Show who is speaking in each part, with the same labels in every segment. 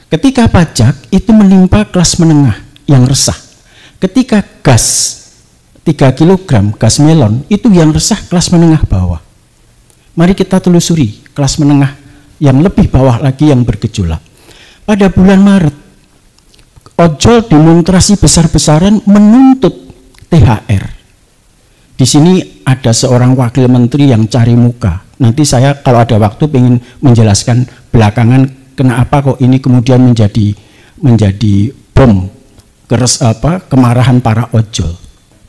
Speaker 1: Ketika pajak itu menimpa kelas menengah yang resah. Ketika gas 3 kg gas melon itu yang resah kelas menengah bawah. Mari kita telusuri kelas menengah yang lebih bawah lagi yang bergejolak. Pada bulan Maret, ojol demonstrasi besar-besaran menuntut THR. Di sini ada seorang wakil menteri yang cari muka. Nanti saya kalau ada waktu ingin menjelaskan belakangan kenapa kok ini kemudian menjadi bom kemarahan para ojol.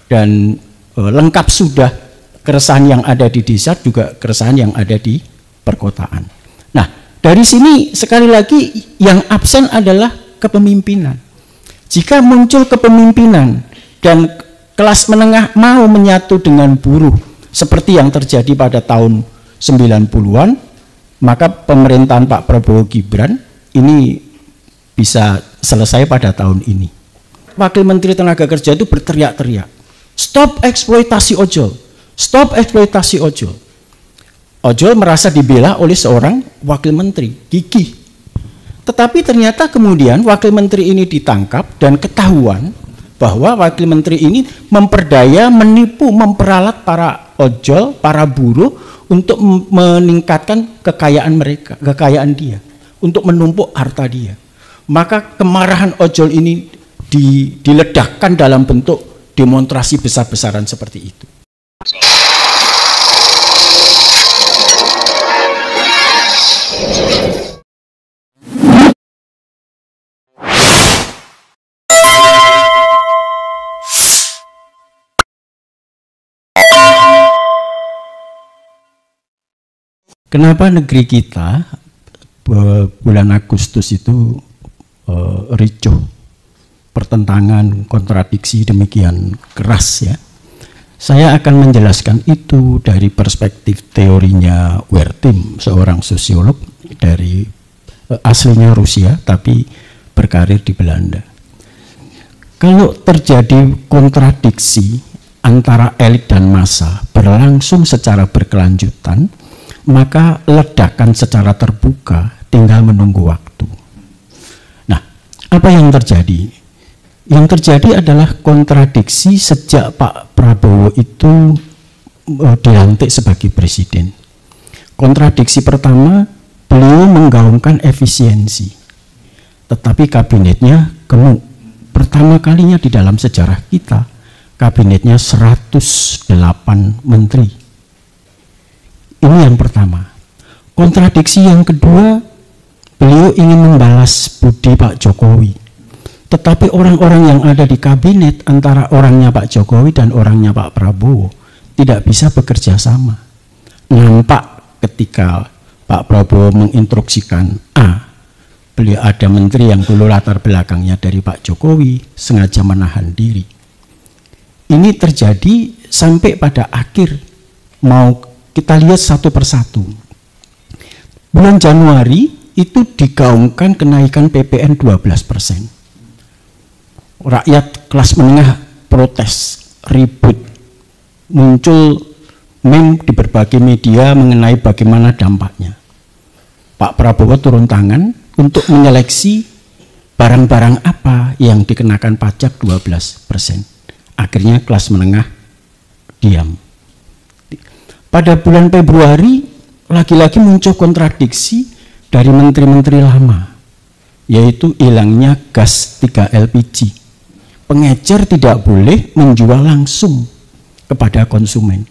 Speaker 1: Dan lengkap sudah keresahan yang ada di desa juga keresahan yang ada di perkotaan. Nah, dari sini sekali lagi yang absen adalah kepemimpinan. Jika muncul kepemimpinan dan kelas menengah mau menyatu dengan buruh seperti yang terjadi pada tahun 90-an, maka pemerintahan Pak Prabowo Gibran ini bisa selesai pada tahun ini. Wakil Menteri Tenaga Kerja itu berteriak-teriak, stop eksploitasi ojol, stop eksploitasi ojol. Ojol merasa dibela oleh seorang wakil menteri, gigih. Tetapi ternyata kemudian wakil menteri ini ditangkap dan ketahuan bahwa wakil menteri ini memperdaya, menipu, memperalat para ojol, para buruh untuk meningkatkan kekayaan mereka, kekayaan dia, untuk menumpuk harta dia. Maka kemarahan ojol ini diledakkan dalam bentuk demonstrasi besar-besaran seperti itu. Kenapa negeri kita bulan Agustus itu ricuh, pertentangan, kontradiksi demikian keras ya? Saya akan menjelaskan itu dari perspektif teorinya Werthim, seorang sosiolog dari aslinya Rusia tapi berkarir di Belanda. Kalau terjadi kontradiksi antara elit dan massa berlangsung secara berkelanjutan, maka ledakan secara terbuka tinggal menunggu waktu. Nah, apa yang terjadi? Yang terjadi adalah kontradiksi sejak Pak Prabowo itu dilantik sebagai presiden. Kontradiksi pertama, beliau menggaungkan efisiensi, tetapi kabinetnya gemuk. Pertama kalinya di dalam sejarah kita, kabinetnya 108 menteri. Ini yang pertama. Kontradiksi yang kedua, beliau ingin membalas budi Pak Jokowi. Tetapi orang-orang yang ada di kabinet antara orangnya Pak Jokowi dan orangnya Pak Prabowo tidak bisa bekerja sama. Nampak ketika Pak Prabowo menginstruksikan A, beliau ada menteri yang dulu latar belakangnya dari Pak Jokowi sengaja menahan diri. Ini terjadi sampai pada akhir mau kita lihat satu persatu. Bulan Januari itu digaungkan kenaikan PPN 12%. Rakyat kelas menengah protes, ribut. Muncul meme di berbagai media mengenai bagaimana dampaknya. Pak Prabowo turun tangan untuk menyeleksi barang-barang apa yang dikenakan pajak 12%. Akhirnya kelas menengah diam. Pada bulan Februari lagi-lagi muncul kontradiksi dari menteri-menteri lama, yaitu hilangnya gas 3 LPG. Pengecer tidak boleh menjual langsung kepada konsumen.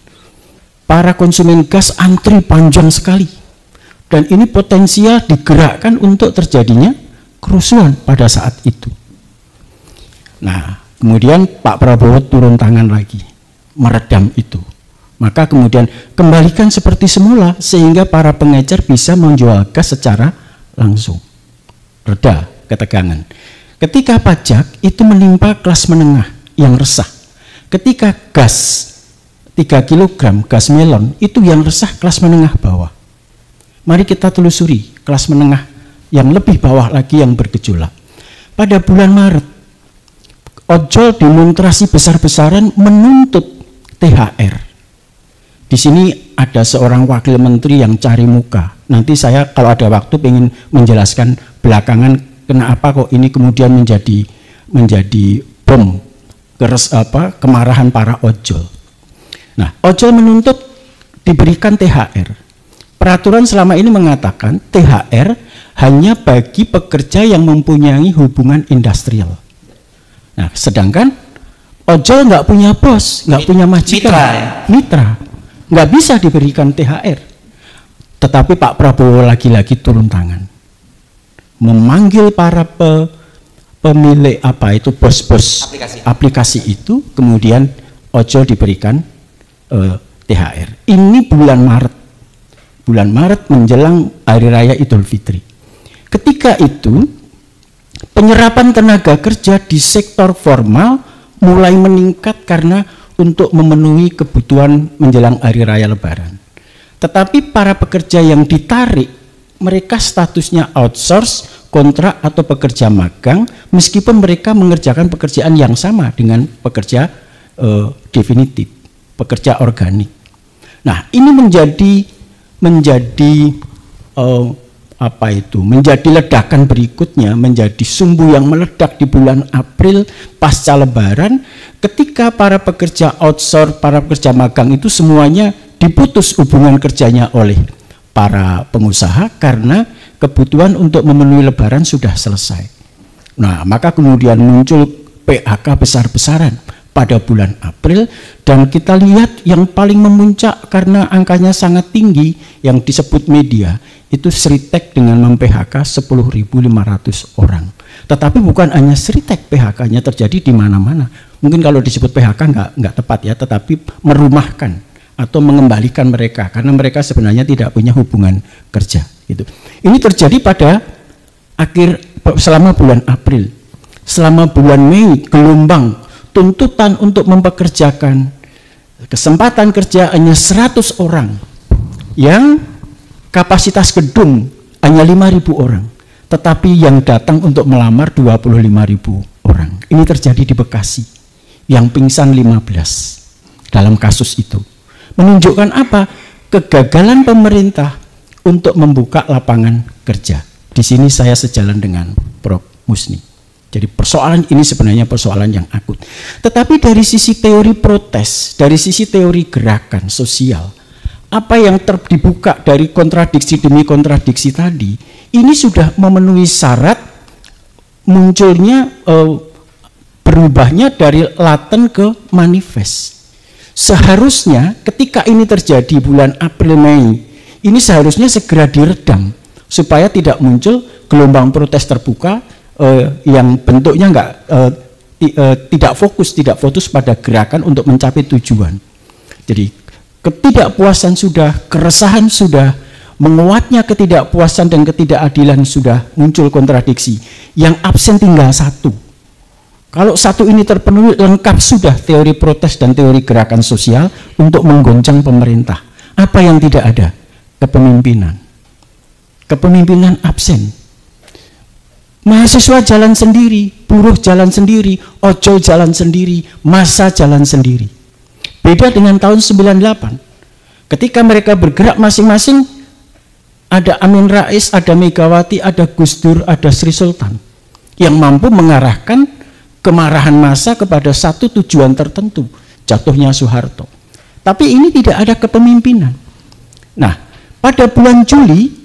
Speaker 1: Para konsumen gas antri panjang sekali, dan ini potensial digerakkan untuk terjadinya kerusuhan pada saat itu. Nah, kemudian Pak Prabowo turun tangan lagi, meredam itu. Maka kemudian kembalikan seperti semula sehingga para pengecer bisa menjual gas secara langsung. Reda ketegangan. Ketika pajak itu menimpa kelas menengah yang resah. Ketika gas 3 kg gas melon itu yang resah kelas menengah bawah. Mari kita telusuri kelas menengah yang lebih bawah lagi yang bergejolak. Pada bulan Maret, ojol demonstrasi besar-besaran menuntut THR. Di sini ada seorang wakil menteri yang cari muka. Nanti saya kalau ada waktu ingin menjelaskan belakangan kenapa kok ini kemudian menjadi bom kemarahan para ojol. Nah, ojol menuntut diberikan THR. Peraturan selama ini mengatakan THR hanya bagi pekerja yang mempunyai hubungan industrial. Nah, sedangkan ojol nggak punya bos, nggak punya majikan, mitra, nggak bisa diberikan THR. Tetapi Pak Prabowo lagi-lagi turun tangan, memanggil para pemilik bos-bos aplikasi itu, kemudian ojol diberikan THR. Ini bulan Maret menjelang Hari Raya Idul Fitri. Ketika itu penyerapan tenaga kerja di sektor formal mulai meningkat karena untuk memenuhi kebutuhan menjelang Hari Raya Lebaran. Tetapi para pekerja yang ditarik, mereka statusnya outsource, kontrak atau pekerja magang, meskipun mereka mengerjakan pekerjaan yang sama dengan pekerja definitif, pekerja organik. Nah, ini menjadi ledakan berikutnya, menjadi sumbu yang meledak di bulan April pasca Lebaran, ketika para pekerja outsource, para pekerja magang itu semuanya diputus hubungan kerjanya oleh para pengusaha karena kebutuhan untuk memenuhi Lebaran sudah selesai. Nah, maka kemudian muncul PHK besar-besaran pada bulan April, dan kita lihat yang paling memuncak karena angkanya sangat tinggi yang disebut media itu Sritek dengan mem-PHK 10.500 orang. Tetapi bukan hanya Sritek, PHK-nya terjadi di mana-mana. Mungkin kalau disebut PHK nggak tepat ya, tetapi merumahkan atau mengembalikan mereka karena mereka sebenarnya tidak punya hubungan kerja. Gitu. Ini terjadi pada selama bulan April. Selama bulan Mei gelombang tuntutan untuk mempekerjakan, kesempatan kerja hanya 100 orang, yang kapasitas gedung hanya 5.000 orang, tetapi yang datang untuk melamar 25.000 orang. Ini terjadi di Bekasi, yang pingsan 15 dalam kasus itu. Menunjukkan apa? Kegagalan pemerintah untuk membuka lapangan kerja. Di sini saya sejalan dengan Prof. Musni. Jadi persoalan ini sebenarnya persoalan yang akut. Tetapi dari sisi teori protes, dari sisi teori gerakan sosial, apa yang dibuka dari kontradiksi demi kontradiksi tadi, ini sudah memenuhi syarat munculnya berubahnya dari laten ke manifest. Seharusnya ketika ini terjadi bulan April Mei, ini seharusnya segera diredam supaya tidak muncul gelombang protes terbuka yang bentuknya tidak fokus pada gerakan untuk mencapai tujuan. Jadi ketidakpuasan sudah, keresahan sudah, menguatnya ketidakpuasan dan ketidakadilan sudah, muncul kontradiksi. Yang absen tinggal satu. Kalau satu ini terpenuhi, lengkap sudah teori protes dan teori gerakan sosial untuk menggoncang pemerintah. Apa yang tidak ada? Kepemimpinan. Kepemimpinan absen. Mahasiswa jalan sendiri, buruh jalan sendiri, ojol jalan sendiri, massa jalan sendiri. Beda dengan tahun 98. Ketika mereka bergerak masing-masing, ada Amin Rais, ada Megawati, ada Gus Dur, ada Sri Sultan yang mampu mengarahkan kemarahan massa kepada satu tujuan tertentu, jatuhnya Soeharto. Tapi ini tidak ada kepemimpinan. Nah, pada bulan Juli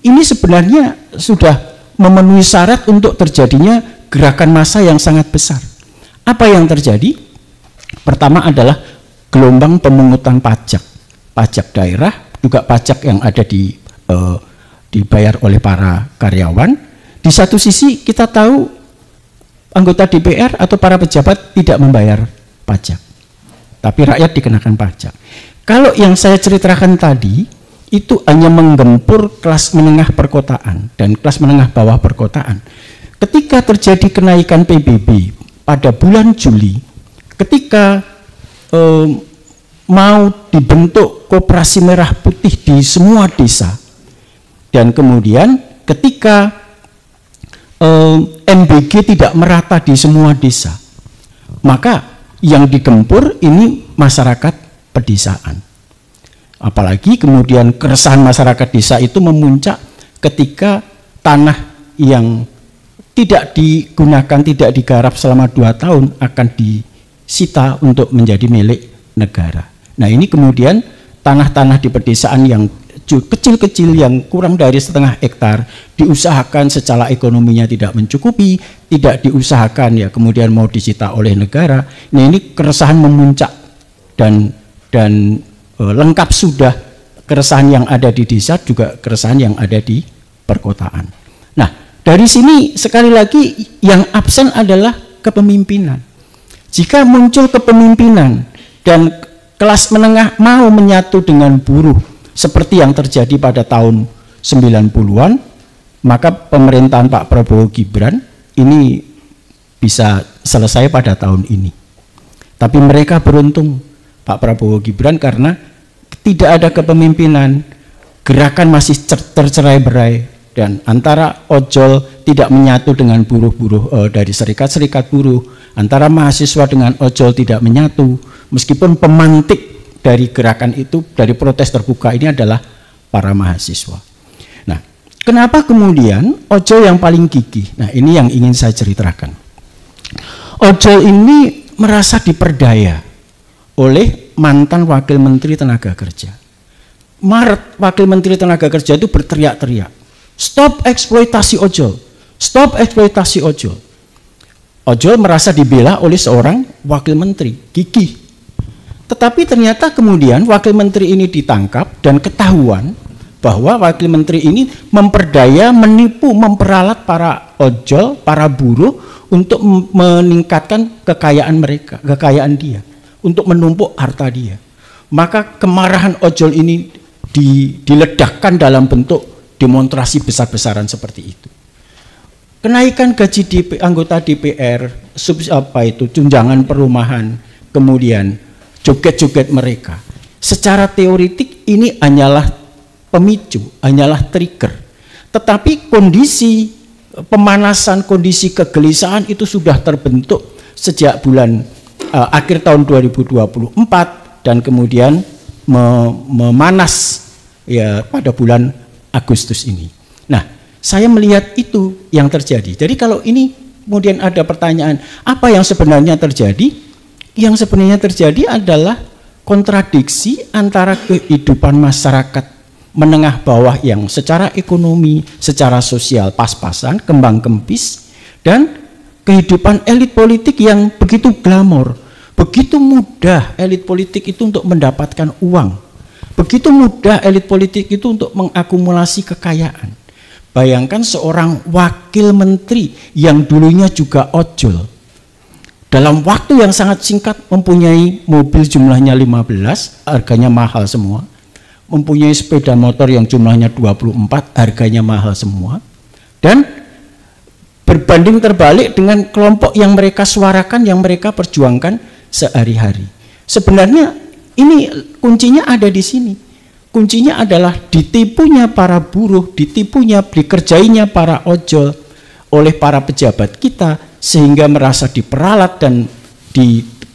Speaker 1: ini sebenarnya sudah memenuhi syarat untuk terjadinya gerakan massa yang sangat besar. Apa yang terjadi? Pertama adalah gelombang pemungutan pajak, pajak daerah, juga pajak yang ada dibayar oleh para karyawan. Di satu sisi kita tahu anggota DPR atau para pejabat tidak membayar pajak, tapi rakyat dikenakan pajak. Kalau yang saya ceritakan tadi itu hanya menggempur kelas menengah perkotaan dan kelas menengah bawah perkotaan. Ketika terjadi kenaikan PBB pada bulan Juli, ketika mau dibentuk koperasi merah putih di semua desa, dan kemudian ketika MBG tidak merata di semua desa, maka yang digempur ini masyarakat pedesaan. Apalagi kemudian keresahan masyarakat desa itu memuncak ketika tanah yang tidak digunakan, tidak digarap selama 2 tahun akan disita untuk menjadi milik negara. Nah, ini kemudian tanah-tanah di pedesaan yang kecil-kecil yang kurang dari setengah hektar diusahakan secara ekonominya tidak mencukupi, tidak diusahakan ya kemudian mau disita oleh negara. Nah, ini keresahan memuncak dan lengkap sudah keresahan yang ada di desa juga keresahan yang ada di perkotaan. Nah, dari sini sekali lagi yang absen adalah kepemimpinan. Jika muncul kepemimpinan dan kelas menengah mau menyatu dengan buruh seperti yang terjadi pada tahun 90-an, maka pemerintahan Pak Prabowo Gibran ini bisa selesai pada tahun ini. Tapi mereka beruntung, Pak Prabowo Gibran, karena tidak ada kepemimpinan, gerakan masih tercerai-berai, dan antara ojol tidak menyatu dengan buruh-buruh dari serikat-serikat buruh, antara mahasiswa dengan ojol tidak menyatu, meskipun pemantik dari gerakan itu, dari protes terbuka ini adalah para mahasiswa. Nah, kenapa kemudian ojol yang paling gigih? Nah, ini yang ingin saya ceritakan. Ojol ini merasa diperdaya oleh mantan Wakil Menteri Tenaga Kerja. Maret, Wakil Menteri Tenaga Kerja itu berteriak-teriak, stop eksploitasi ojol, stop eksploitasi ojol. Ojol merasa dibela oleh seorang Wakil Menteri, gigih. Tetapi ternyata kemudian Wakil Menteri ini ditangkap dan ketahuan bahwa Wakil Menteri ini memperdaya, menipu, memperalat para ojol, para buruh untuk meningkatkan kekayaan mereka, kekayaan dia, untuk menumpuk harta dia. Maka kemarahan ojol ini diledakkan dalam bentuk demonstrasi besar-besaran seperti itu. Kenaikan gaji anggota DPR, tunjangan perumahan, kemudian joget-joget mereka. Secara teoritik ini hanyalah pemicu, hanyalah trigger. Tetapi kondisi pemanasan, kondisi kegelisahan itu sudah terbentuk sejak bulan akhir tahun 2024 dan kemudian memanas ya pada bulan Agustus ini. Nah, saya melihat itu yang terjadi. Jadi kalau ini kemudian ada pertanyaan, apa yang sebenarnya terjadi? Yang sebenarnya terjadi adalah kontradiksi antara kehidupan masyarakat menengah bawah yang secara ekonomi, secara sosial pas-pasan, kembang kempis, dan kehidupan elit politik yang begitu glamor. Begitu mudah elit politik itu untuk mendapatkan uang. Begitu mudah elit politik itu untuk mengakumulasi kekayaan. Bayangkan seorang wakil menteri yang dulunya juga ojol, dalam waktu yang sangat singkat mempunyai mobil jumlahnya 15, harganya mahal semua. Mempunyai sepeda motor yang jumlahnya 24, harganya mahal semua. Dan berbanding terbalik dengan kelompok yang mereka suarakan, yang mereka perjuangkan sehari-hari. Sebenarnya ini kuncinya ada di sini. Kuncinya adalah ditipunya para buruh, dikerjainya para ojol oleh para pejabat kita, sehingga merasa diperalat dan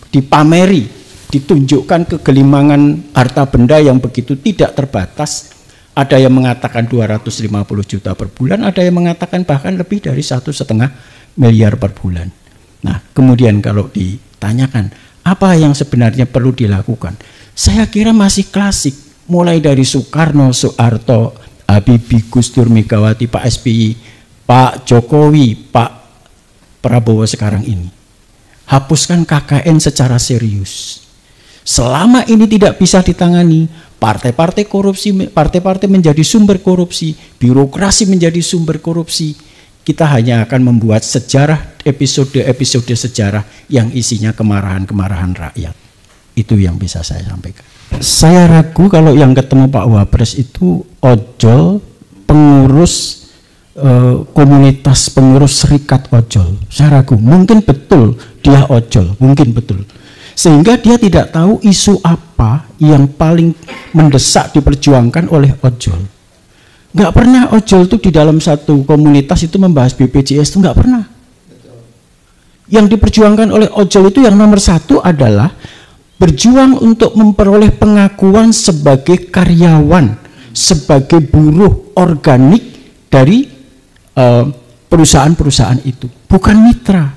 Speaker 1: dipameri, ditunjukkan kegelimangan harta benda yang begitu tidak terbatas. Ada yang mengatakan 250 juta per bulan, ada yang mengatakan bahkan lebih dari 1,5 miliar per bulan. Nah, kemudian kalau ditanyakan apa yang sebenarnya perlu dilakukan, saya kira masih klasik, mulai dari Soekarno, Soeharto, Habibie, Gus Dur, Megawati, Pak SBY, Pak Jokowi, Pak Prabowo sekarang ini. Hapuskan KKN secara serius. Selama ini tidak bisa ditangani, partai-partai korupsi, partai-partai menjadi sumber korupsi, birokrasi menjadi sumber korupsi, kita hanya akan membuat sejarah, episode-episode sejarah yang isinya kemarahan-kemarahan rakyat. Itu yang bisa saya sampaikan. Saya ragu kalau yang ketemu Pak Wapres itu ojol, pengurus komunitas, pengurus serikat ojol. Saya ragu, mungkin betul dia ojol, mungkin betul. Sehingga dia tidak tahu isu apa yang paling mendesak diperjuangkan oleh ojol. Nggak pernah ojol itu di dalam satu komunitas itu membahas BPJS, itu nggak pernah. Yang diperjuangkan oleh ojol itu yang nomor satu adalah berjuang untuk memperoleh pengakuan sebagai karyawan, sebagai buruh organik dari perusahaan-perusahaan itu, bukan mitra.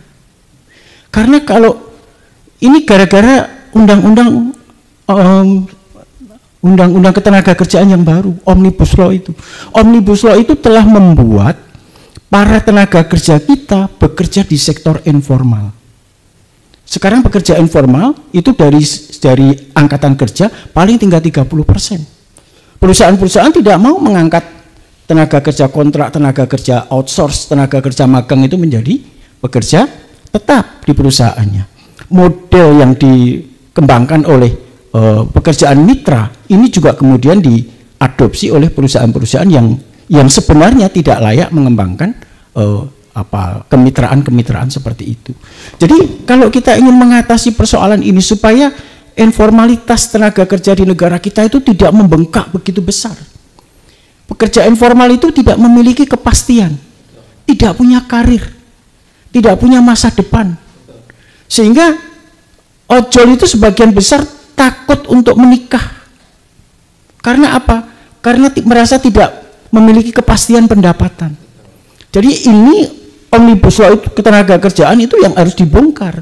Speaker 1: Karena kalau ini gara-gara undang-undang ketenaga kerjaan yang baru, Omnibus Law itu. Omnibus Law itu telah membuat para tenaga kerja kita bekerja di sektor informal. Sekarang pekerja informal itu dari angkatan kerja paling tinggal 30%. Perusahaan-perusahaan tidak mau mengangkat tenaga kerja kontrak, tenaga kerja outsource, tenaga kerja magang itu menjadi pekerja tetap di perusahaannya. Model yang dikembangkan oleh pekerjaan mitra ini juga kemudian diadopsi oleh perusahaan-perusahaan yang sebenarnya tidak layak mengembangkan kemitraan seperti itu. Jadi kalau kita ingin mengatasi persoalan ini supaya informalitas tenaga kerja di negara kita itu tidak membengkak begitu besar. Pekerja informal itu tidak memiliki kepastian, tidak punya karir, tidak punya masa depan. Sehingga ojol itu sebagian besar takut untuk menikah. Karena apa? Karena merasa tidak memiliki kepastian pendapatan. Jadi ini Omnibus Law ketenaga kerjaan itu yang harus dibongkar.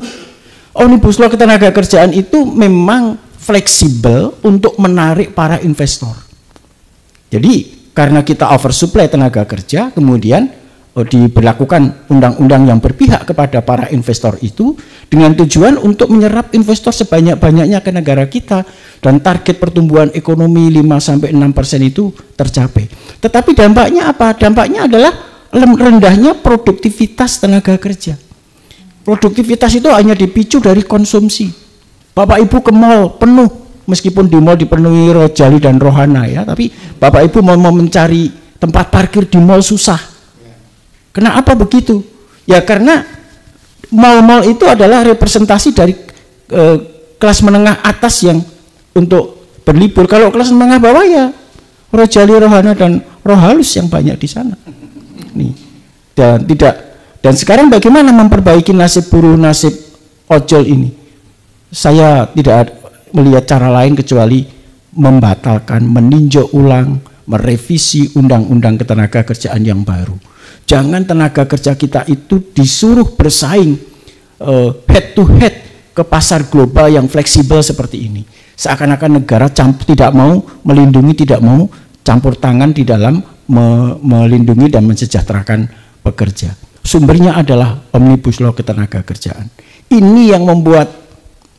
Speaker 1: Omnibus Law ketenaga kerjaan itu memang fleksibel untuk menarik para investor. Jadi karena kita oversupply tenaga kerja, kemudian diberlakukan undang-undang yang berpihak kepada para investor itu dengan tujuan untuk menyerap investor sebanyak-banyaknya ke negara kita dan target pertumbuhan ekonomi 5-6% itu tercapai. Tetapi dampaknya apa? Dampaknya adalah rendahnya produktivitas tenaga kerja. Produktivitas itu hanya dipicu dari konsumsi. Bapak Ibu ke mall penuh, meskipun di mall dipenuhi Rojali dan Rohana ya, tapi Bapak Ibu mau mencari tempat parkir di mall susah. Kenapa begitu? Ya karena mall-mall itu adalah representasi dari kelas menengah atas yang untuk berlibur. Kalau kelas menengah bawah ya Rojali, Rohana dan Rohalus yang banyak di sana. Nih. Dan sekarang bagaimana memperbaiki nasib buruh, nasib ojol ini? Saya tidak melihat cara lain kecuali membatalkan, meninjau ulang, merevisi undang-undang ketenaga kerjaan yang baru. Jangan tenaga kerja kita itu disuruh bersaing head to head ke pasar global yang fleksibel seperti ini. Seakan-akan negara tidak mau melindungi, tidak mau campur tangan di dalam melindungi dan mensejahterakan pekerja. Sumbernya adalah Omnibus Law ketenaga kerjaan. Ini yang membuat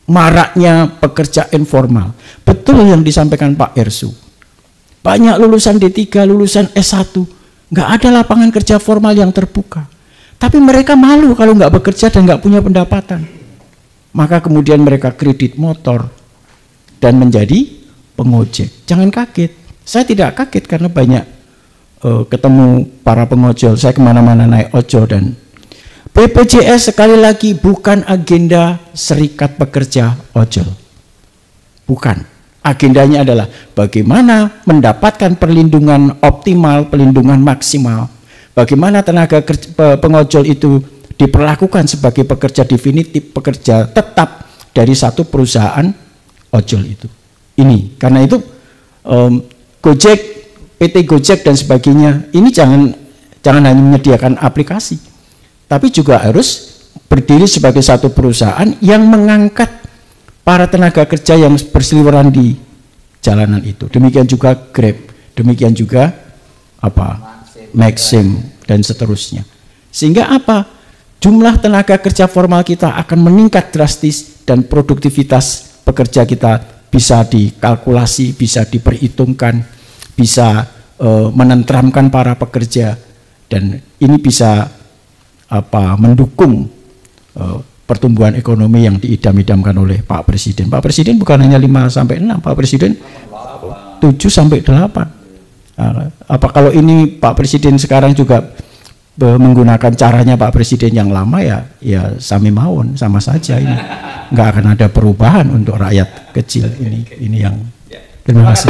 Speaker 1: maraknya pekerja informal. Betul yang disampaikan Pak Ersu. Banyak lulusan D3, lulusan S1, nggak ada lapangan kerja formal yang terbuka. Tapi mereka malu kalau nggak bekerja dan nggak punya pendapatan. Maka kemudian mereka kredit motor dan menjadi pengojek. Jangan kaget. Saya tidak kaget karena banyak ketemu para pengojol. Saya kemana-mana naik ojol. Dan BPJS sekali lagi bukan agenda Serikat Pekerja Ojol. Bukan. Agendanya adalah bagaimana mendapatkan perlindungan optimal, perlindungan maksimal. Bagaimana tenaga pengojol itu diperlakukan sebagai pekerja definitif, pekerja tetap dari satu perusahaan ojol itu. Ini karena itu Gojek, PT Gojek dan sebagainya ini jangan hanya menyediakan aplikasi, tapi juga harus berdiri sebagai satu perusahaan yang mengangkat para tenaga kerja yang berseliweran di jalanan itu. Demikian juga Grab, demikian juga Maxim dan seterusnya. Sehingga apa? Jumlah tenaga kerja formal kita akan meningkat drastis dan produktivitas pekerja kita bisa dikalkulasi, bisa diperhitungkan, bisa menenteramkan para pekerja, dan ini bisa mendukung pertumbuhan ekonomi yang diidam-idamkan oleh Pak Presiden. Pak Presiden bukan hanya 5-6, Pak Presiden 7-8. Apa kalau ini Pak Presiden sekarang juga menggunakan caranya Pak Presiden yang lama, ya sami mawon, sama saja ini. Nggak akan ada perubahan untuk rakyat kecil ini yang. Terima kasih.